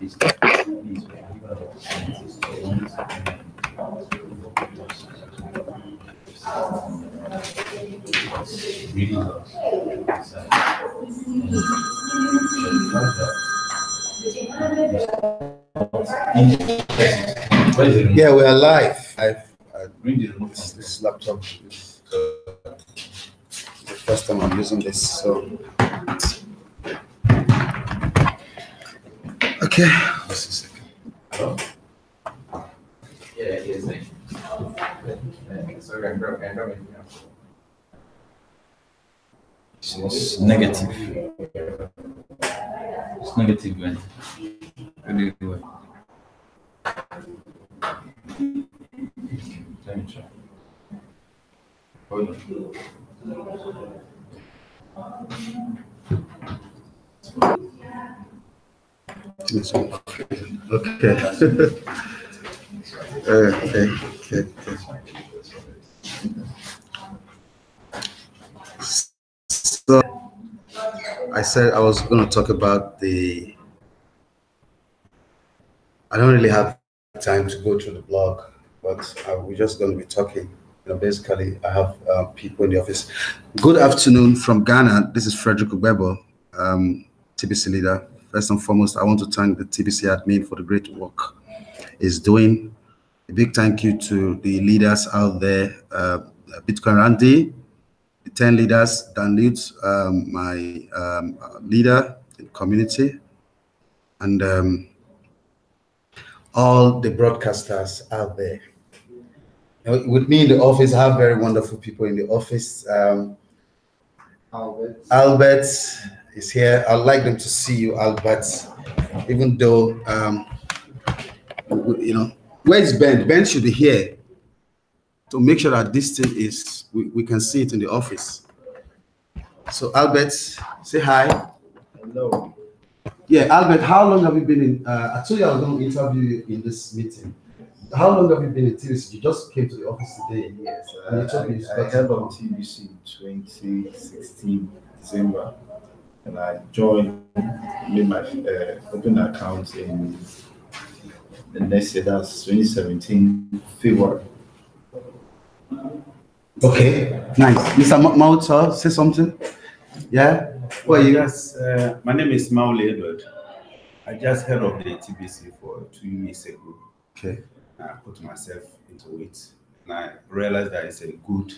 Yeah, we are live. This laptop is the first time I'm using this, so okay. Just a second. Hello? Yeah, it is. It's negative. It's negative, man. Anyway. Let me try. Hold on. Okay. Okay. So I said I was going to talk about the. I don't really have time to go through the blog, but we're just going to be talking. Basically, I have people in the office. Good afternoon from Ghana. This is Frederick Ubebo, TBC leader. First and foremost, I want to thank the TBC admin for the great work he's doing. A big thank you to the leaders out there, Bitcoin Randy, the 10 leaders, Dan Lutz, my leader in the community, and all the broadcasters out there. With me in the office, I have very wonderful people in the office. Albert is here. I'd like them to see you, Albert, even though, where is Ben? Ben should be here to make sure that this thing is, we can see it in the office. So Albert, say hi. Hello. Yeah, Albert, how long have you been in, I told you I was going to interview you in this meeting. How long have you been in TBC? You just came to the office today. Yes, I heard of TBC 2016 December, and I joined, made my open account in the next year, that's 2017 February. Okay, nice. Mr. Mauta, say something. Yeah? Who are you? Yes, my name is Mauli Edward. I just heard of the TBC for 2 weeks ago. Okay. I put myself into it, and I realized that it's a good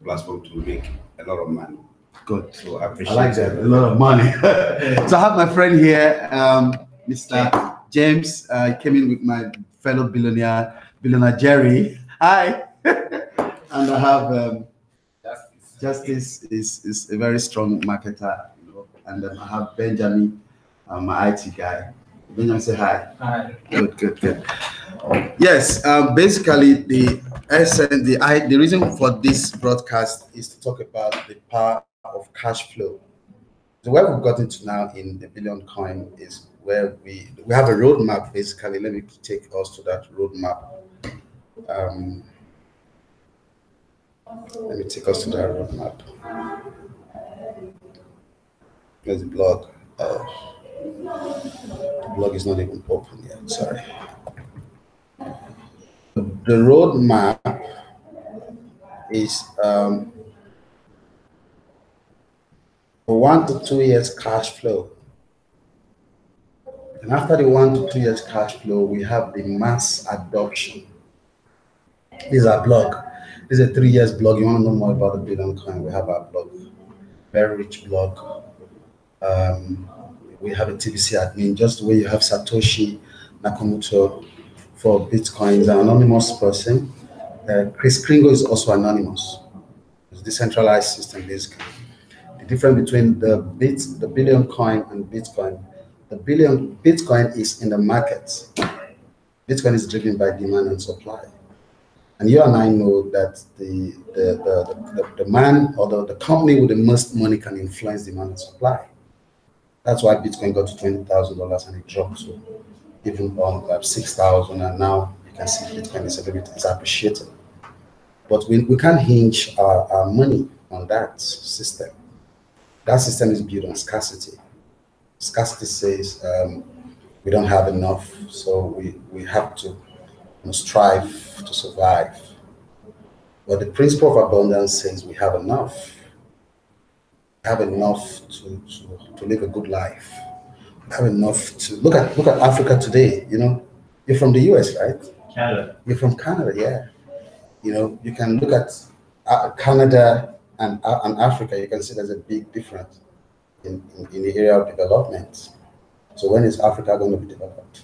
platform to make a lot of money. Good. So I appreciate I like that. A lot of money. So I have my friend here, Mr. James. He came in with my fellow billionaire Jerry. Hi. And I have Justice is a very strong marketer, and then I have Benjamin, my IT guy. Benjamin, say hi. Hi. Good. Yes, basically the reason for this broadcast is to talk about the power of cash flow. So where we've gotten to now in the Billion Coin is where we have a roadmap. Basically, let me take us to that roadmap. Let me take us to that roadmap. There's the blog. The blog is not even open yet. Sorry. The roadmap is for 1 to 2 years cash flow. And after the 1 to 2 years cash flow, we have the mass adoption. This is our blog. This is a 3 years blog. You want to know more about the Billion Coin? We have our blog, very rich blog. We have a TBC admin, just the way you have Satoshi Nakamoto for Bitcoin, an anonymous person. Chris Kringle is also anonymous. It's a decentralized system, basically. The difference between the Billion Coin and Bitcoin, Bitcoin is in the market. Bitcoin is driven by demand and supply. And you and I know that the man or the company with the most money can influence demand and supply. That's why Bitcoin got to $20,000 and it dropped to even $6,000, and now you can see Bitcoin is appreciated. But we can't hinge our money on that system. That system is built on scarcity. Scarcity says We don't have enough, so we have to strive to survive. But the principle of abundance says we have enough. We have enough to live a good life. We have enough to look at Africa today. You know, you're from the US, right? Canada. You're from Canada, yeah. You know, you can look at Canada and Africa. You can see there's a big difference in the area of development. So when is Africa going to be developed?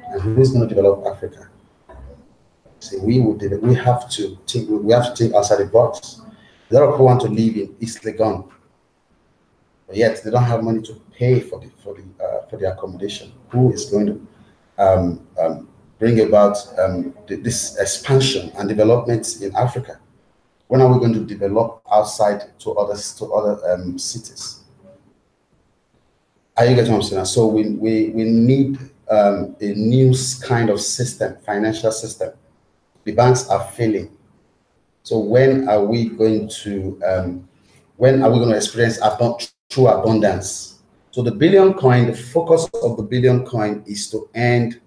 And who is going to develop Africa? See, we have to think outside the box. A lot of people want to live in East Legon, but yet they don't have money to pay for the accommodation. Who is going to bring about this expansion and development in Africa? When are we going to develop outside to other cities? Are you getting what I'm saying? So we need a new kind of system, financial system. The banks are failing. So when are we going to experience true abundance? So the billion coin, the focus of the billion coin is to end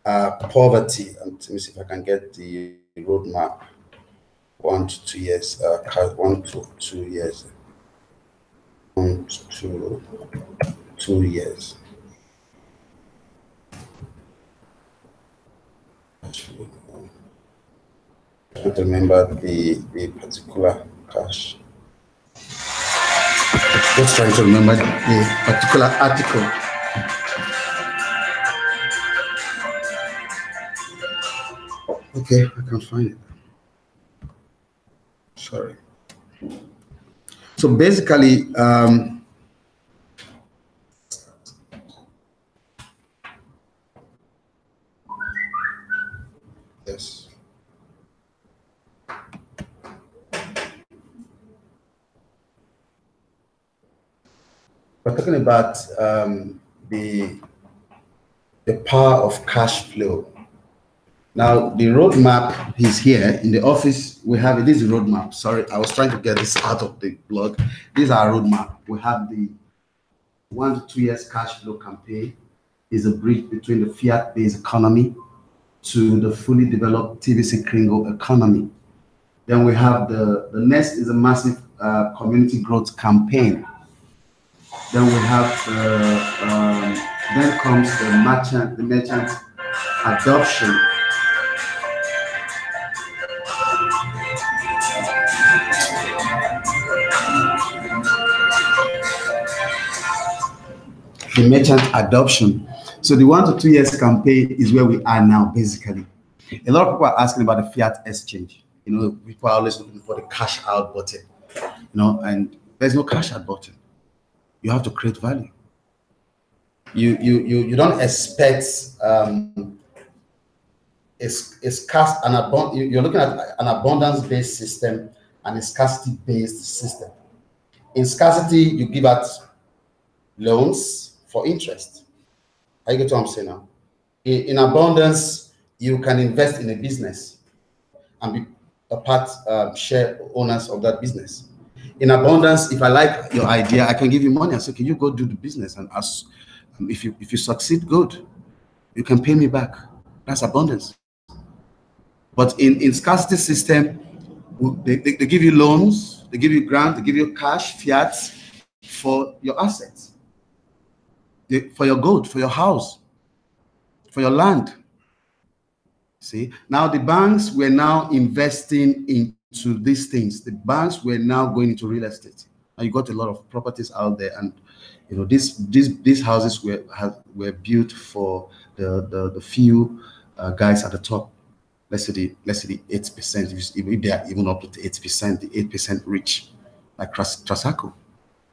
poverty. And let me see if I can get the roadmap. 1 to 2 years. 1 to 2 years. 1 to 2 years. I don't remember the particular cash. Just trying to remember the particular article. Okay, I can't find it. Sorry. So basically, yes. We're talking about the power of cash flow. Now, the roadmap is here in the office. We have it. This is the roadmap. Sorry, I was trying to get this out of the blog. This is our roadmap. We have the 1 to 2 years cash flow campaign. Is a bridge between the fiat-based economy to the fully developed TBC Kringle economy. Then we have the next is a massive community growth campaign. Then we have then comes the merchant adoption. The merchant adoption. So the 1 to 2 years campaign is where we are now, basically. A lot of people are asking about the fiat exchange. You know, people are always looking for the cash out button. You know, and there's no cash out button. You have to create value. You don't expect you're looking at an abundance-based system and a scarcity-based system. In scarcity, you give out loans for interest. I get what I'm saying now. In abundance, you can invest in a business and be share owners of that business. In abundance, if I like your idea, I can give you money. I say, can you go do the business? And if you succeed, good. You can pay me back. That's abundance. But in scarcity system, they give you loans, they give you grant, they give you cash, fiat for your assets, for your gold, for your house, for your land. See, now the banks were now investing into these things. The banks were now going into real estate. Now you got a lot of properties out there, and you know these houses were built for the few guys at the top. Let's say the 8%. If they are even up to 8%, the 8% rich, like Trasaco.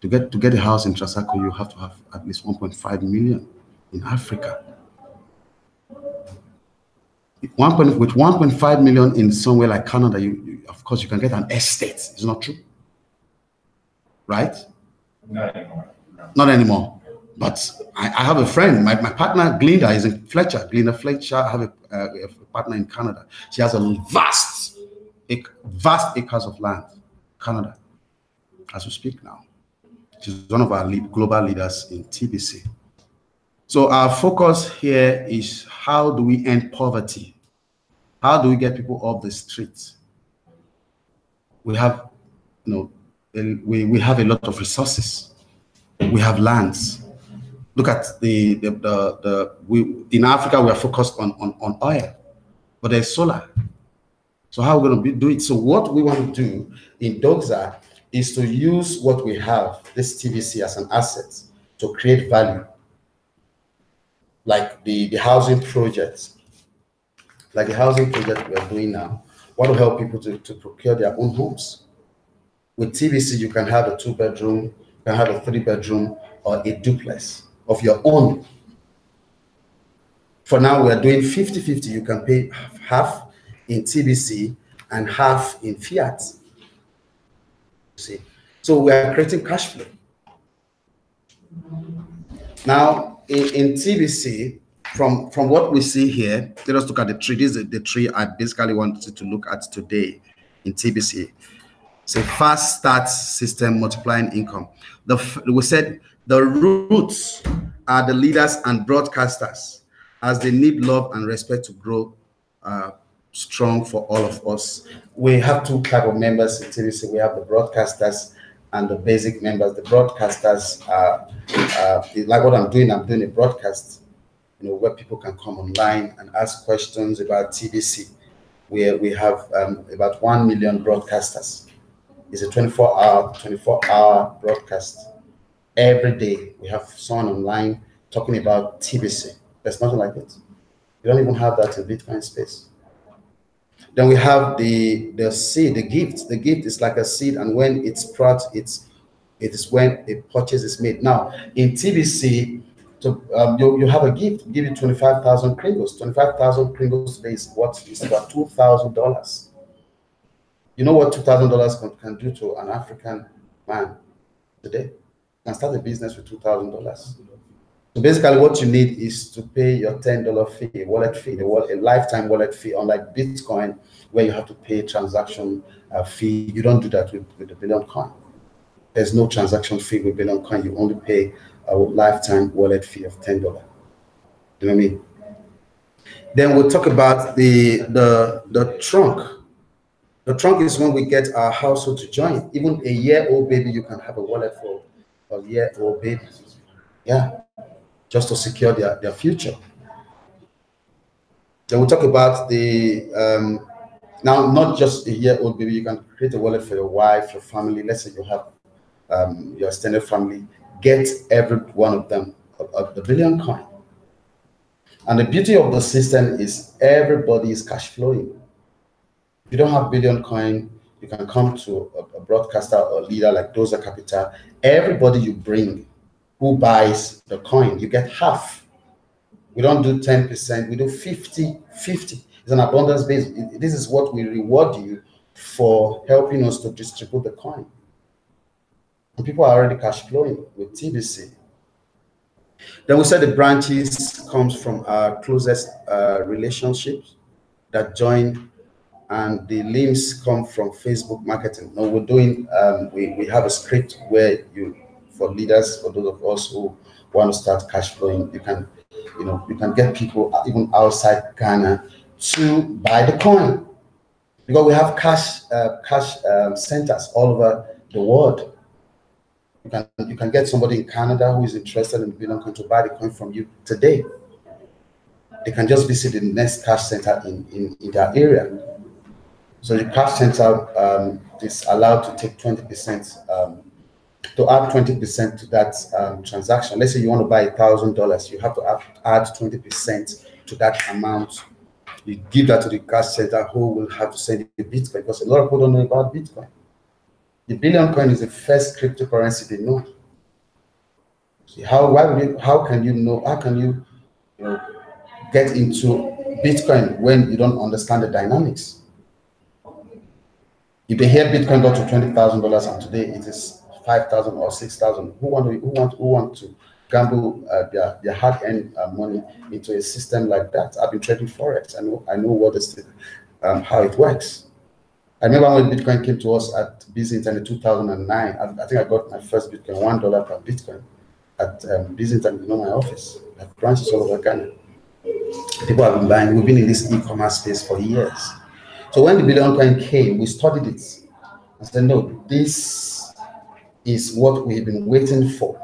To get a house in Trasaco, you have to have at least 1.5 million in Africa. With 1.5 million in somewhere like Canada, you of course you can get an estate. It's not true, right? Not anymore. No. Not anymore. But I have a friend. My partner Glinda is in Fletcher. Glinda Fletcher. I have a partner in Canada. She has a vast acres of land, Canada, as we speak now. She's one of our global leaders in TBC. So our focus here is how do we end poverty? How do we get people off the streets? We have, we have a lot of resources. We have lands. Look at in Africa, we are focused on oil, but there's solar. So how are we going to do it? So what we want to do in Doxa is to use what we have, this TBC, as an asset to create value, like the housing projects, like the housing project we are doing now. Want to help people to procure their own homes. With TBC, you can have a 2-bedroom, you can have a 3-bedroom, or a duplex of your own. For now, we are doing 50-50. You can pay half in TBC and half in fiat. See, so we are creating cash flow. Now, in TBC, from what we see here, let us look at the tree. This is the tree I basically wanted to look at today in TBC. It's a fast start system multiplying income. We said the roots are the leaders and broadcasters, as they need love and respect to grow strong for all of us. We have two type of members in TBC. We have the broadcasters and the basic members. The broadcasters are like what I'm doing a broadcast, where people can come online and ask questions about TBC. Where we have about 1 million broadcasters. It's a 24-hour broadcast. Every day we have someone online talking about TBC. There's nothing like it. You don't even have that in Bitcoin space. Then we have the seed, the gift. The gift is like a seed, and when it's brought, it is when a purchase is made. Now in TBC, you have a gift. We give you 25,000 Kringles. 25,000 Kringles today is what is about $2,000. You know what $2,000 can do to an African man today? You can start a business with $2,000. So basically what you need is to pay your $10 fee, wallet fee, a lifetime wallet fee, unlike Bitcoin, where you have to pay transaction fee. You don't do that with the Billion Coin. There's no transaction fee with Billion Coin. You only pay a lifetime wallet fee of $10. Do you know what I mean? Then we'll talk about the trunk. The trunk is when we get our household to join. Even a year-old baby, you can have a wallet for a year-old baby. Yeah, just to secure their future. Then we'll talk about now not just a year-old baby. You can create a wallet for your wife, your family. Let's say you have your extended family. Get every one of them the Billion Coin. And the beauty of the system is everybody is cash flowing. If you don't have Billion Coin, you can come to a broadcaster or leader like Doxa Capital. Everybody you bring who buys the coin, you get half. We don't do 10%, we do 50-50. It's an abundance base. This is what we reward you for helping us to distribute the coin. And people are already cash flowing with TBC. Then we said the branches comes from our closest relationships that join, and the limbs come from Facebook marketing. Now we're doing, we have a script where for leaders, for those of us who want to start cash flowing, you can get people even outside Ghana to buy the coin, because we have cash centers all over the world. You can get somebody in Canada who is interested in Billion Coin to buy the coin from you today. They can just visit the next cash center in their area. So the cash center is allowed to take 20%, to add 20% to that transaction. Let's say you want to buy $1,000, you have to add 20% to that amount. You give that to the cash center, who will have to send you Bitcoin, because a lot of people don't know about Bitcoin. The Billion Coin is the first cryptocurrency they know. See, how can you get into Bitcoin when you don't understand the dynamics? If they hear Bitcoin got to $20,000 and today it is 5,000 or 6,000, who want to gamble their hard-earned money into a system like that? I've been trading forex. I know what is how it works. I remember when Bitcoin came to us at TBC Internet in 2009. I think I got my first Bitcoin, $1 per Bitcoin. at business and my office. I have branches all over Ghana. People have been buying. We've been in this e-commerce space for years. So when the billion coin came, we studied it and said, no, this is what we've been waiting for.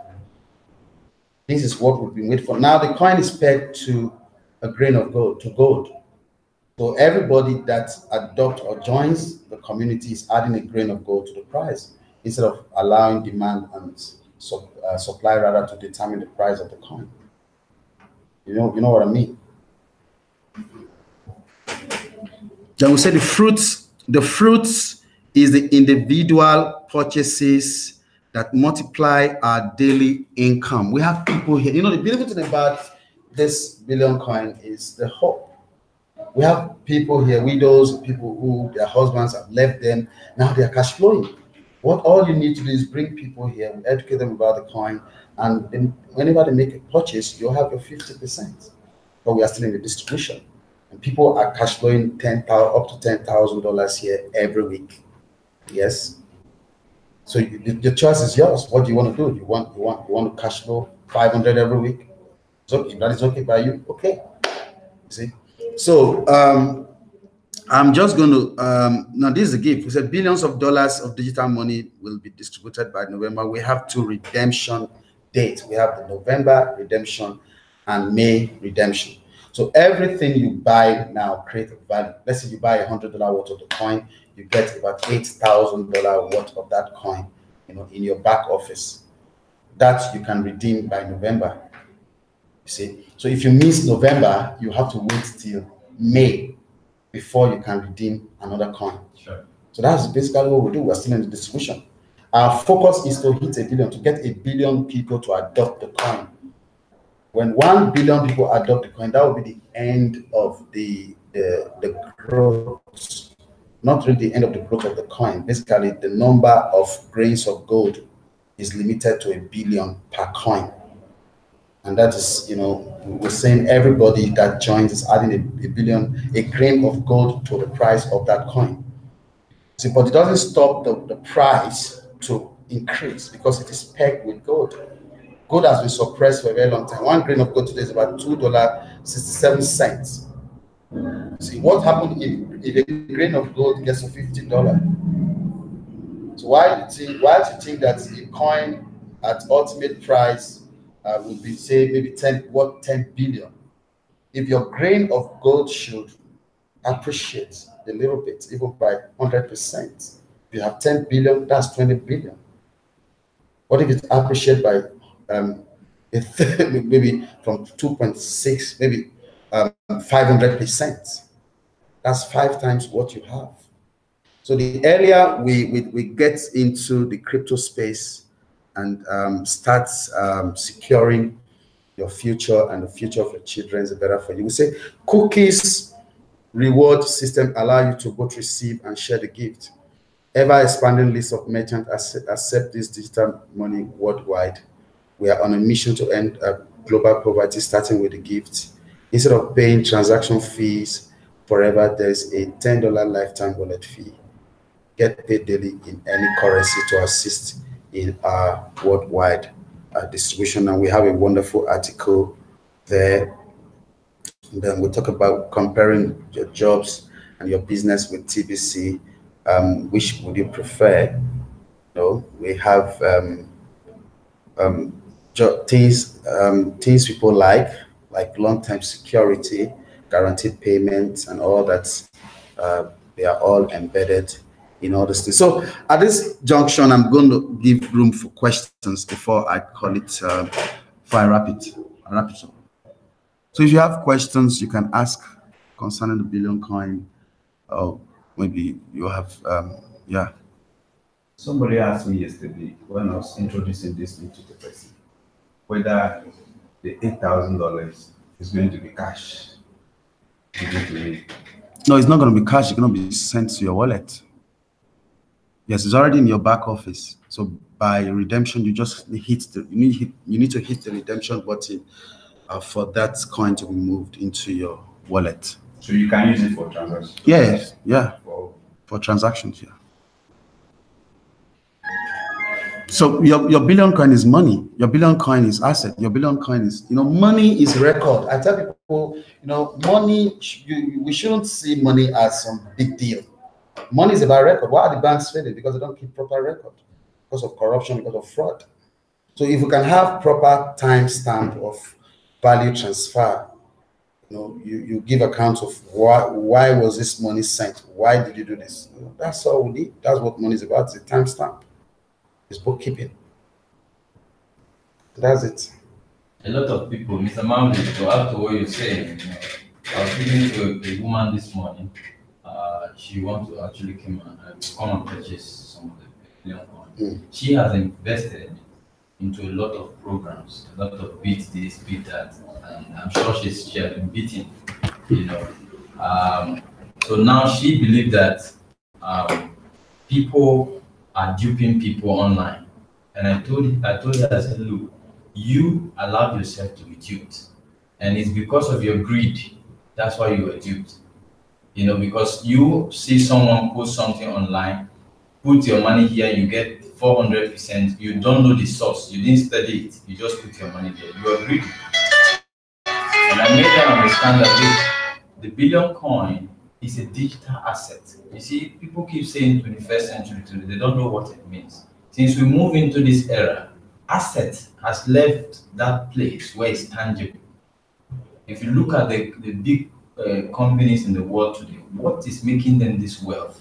This is what we've been waiting for. Now the coin is pegged to a grain of gold, to gold. So everybody that adopts or joins the community is adding a grain of gold to the price instead of allowing demand and supply rather to determine the price of the coin. You know what I mean? Then we say the fruits is the individual purchases that multiply our daily income. We have people here. The beautiful thing about this billion coin is the hope. We have people here, widows, people who their husbands have left them. Now they are cash flowing. What all you need to do is bring people here, educate them about the coin, and then whenever they make a purchase, you'll have your 50%. But we are still in the distribution. And people are cash flowing up to $10,000 here every week. Yes. So the choice is yours. What do you want to do? You want to cash flow 500 every week? So if that is okay by you, okay. See? So I'm just going to now this is a gift. We said billions of dollars of digital money will be distributed by November. We have 2 redemption dates. We have the November redemption and May redemption. So everything you buy now creates value. Let's say you buy $100 worth of the coin, you get about $8,000 worth of that coin, in your back office. That you can redeem by November. You see, so if you miss November, you have to wait till May before you can redeem another coin. Sure. So that's basically what we do. We're still in the distribution. Our focus is to hit 1 billion, to get 1 billion people to adopt the coin. When 1 billion people adopt the coin, that will be the end of the growth. Not really the end of the growth of the coin. Basically, the number of grains of gold is limited to 1 billion per coin. And that is, we're saying everybody that joins is adding a grain of gold to the price of that coin. See, but it doesn't stop the price to increase because it is pegged with gold. Gold has been suppressed for a very long time. 1 grain of gold today is about $2.67. See, what happened if a grain of gold gets to $50? So why do you think that a coin at ultimate price would be, say, maybe 10 billion? If your grain of gold should appreciate a little bit, even by 100%, if you have 10 billion, that's 20 billion. What if it appreciates by maybe from 2.6, maybe 500%? That's 5 times what you have. So the earlier we get into the crypto space and start securing your future and the future of your children, is better for you. We say cookies reward system allow you to both receive and share the gift. Ever expanding list of merchants accept this digital money worldwide. We are on a mission to end global poverty, starting with the gift. Instead of paying transaction fees forever, there's a $10 lifetime wallet fee. Get paid daily in any currency to assist in our worldwide distribution. And we have a wonderful article there. And then we'll talk about comparing your jobs and your business with TBC. Which would you prefer? We have things people like long-term security, guaranteed payments, and all that. They are all embedded in all this things. So at this junction, I'm going to give room for questions before I call it, before I wrap it. So if you have questions, you can ask concerning the billion coin, or maybe you have, yeah. Somebody asked me yesterday when I was introducing this into the person, whether the $8,000 is going to be cash. No, it's not going to be cash. It's going to be sent to your wallet. Yes, it's already in your back office. So by redemption, you just hit you need to hit the redemption button for that coin to be moved into your wallet. So you can use it for transactions. Yes, yeah, for transactions, yeah. So your billion coin is money. Your billion coin is asset. Your billion coin is, money is record. I tell people, money, we shouldn't see money as some big deal. Money is about record. Why are the banks failing? Because they don't keep proper record, because of corruption, because of fraud. So if we can have proper timestamp of value transfer, you give accounts of why was this money sent? Why did you do this? That's all we need. That's what money is about. It's a timestamp. It's bookkeeping. That's it. A lot of people, Mr. Maudi, to add to what you're saying, I was speaking to a woman this morning. She wants to actually come and purchase some of the billion coins. She has invested into a lot of programs, a lot of beat this, beat that, and I'm sure she has been beaten, So now she believes that people are duping people online. And I told her, I said, look, you allowed yourself to be duped. And it's because of your greed, that's why you were duped. Because you see someone post something online, put your money here, you get 400%, you don't know the source, you didn't study it, you just put your money there, you are greedy. And I made them understand that the billion coin is a digital asset. You see, people keep saying 21st century today, they don't know what it means. Since we move into this era, asset has left that place where it's tangible. If you look at the big companies in the world today, what is making them this wealth?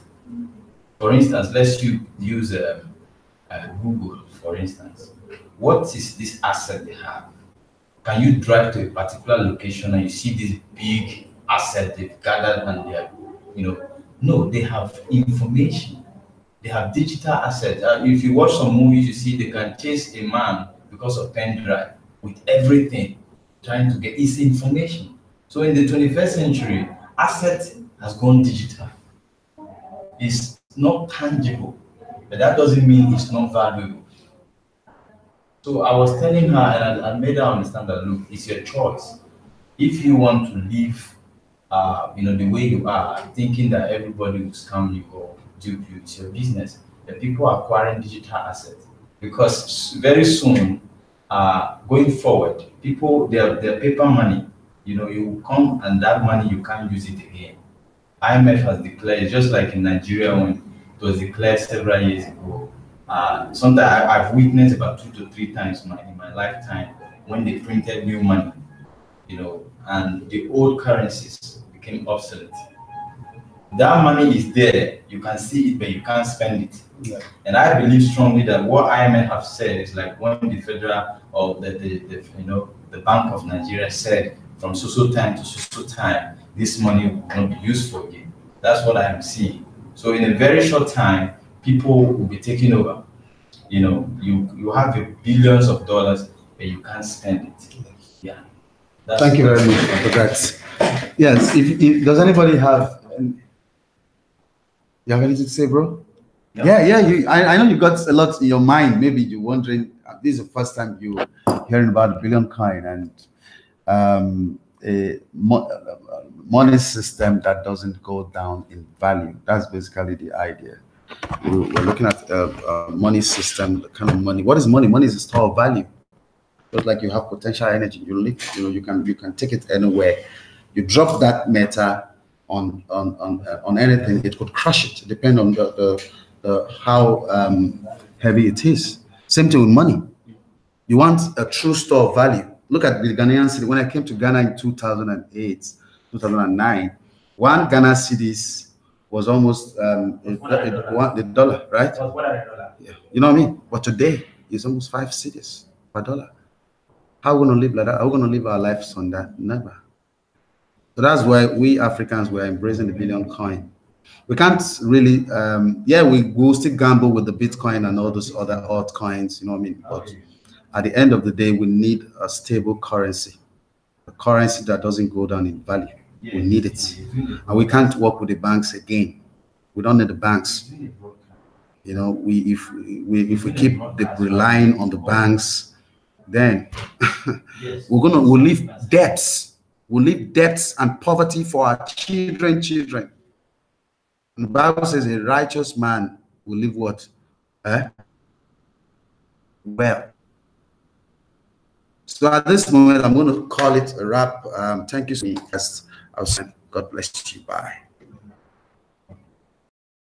For instance, let's use Google, for instance. What is this asset they have? Can you drive to a particular location and you see this big asset they've gathered and they are, no, they have information. They have digital assets. If you watch some movies, you see they can chase a man because of pen drive with everything, trying to get his information. So in the 21st century, asset has gone digital. It's not tangible, but that doesn't mean it's not valuable. So I was telling her, and I made her understand that, look, it's your choice. If you want to live, the way you are, thinking that everybody will scam you or dupe you, it's your business. The people are acquiring digital assets because very soon, going forward, people, their paper money, you come and that money, you can't use it again. IMF has declared, just like in Nigeria when it was declared several years ago. Sometimes I've witnessed about 2 to 3 times in my lifetime when they printed new money, and the old currencies became obsolete. That money is there, you can see it, but you can't spend it. Yeah. And I believe strongly that what IMF have said is like when the federal or the Bank of Nigeria said from so time to so time, this money will not be used for again. That's what I am seeing. So in a very short time, people will be taking over. You have billions of dollars, but you can't spend it. Yeah. Thank you very much for that. Yes. If does anybody have? You have anything to say, bro? No. Yeah. I know you got a lot in your mind. Maybe you're wondering. This is the first time you're hearing about a billion coin and a money system that doesn't go down in value. That's basically the idea. We're looking at a money system, the kind of money. What is money? Money is a store of value. Just like you have potential energy, you can take it anywhere. You drop that metal on anything, it could crush it, depending on the how heavy it is. Same thing with money. You want a true store of value. Look at the Ghanaian cedi. When I came to Ghana in 2008, 2009, one Ghana cedis was almost the dollar, right? It was $1. Yeah. You know what I mean? But today, it's almost 5 cedis per dollar. How are we going to live like that? Are we going to live our lives on that? Never. So that's why we Africans were embracing the billion coin. We can't really, we will still gamble with the Bitcoin and all those other altcoins, you know what I mean? But at the end of the day, we need a stable currency, a currency that doesn't go down in value. We need it. And we can't work with the banks again. We don't need the banks. If we keep relying on the banks, then we'll leave debts. We'll leave debts and poverty for our children. And the Bible says a righteous man will leave what? well. So at this moment, I'm going to call it a wrap. Thank you so much. God bless you. Bye.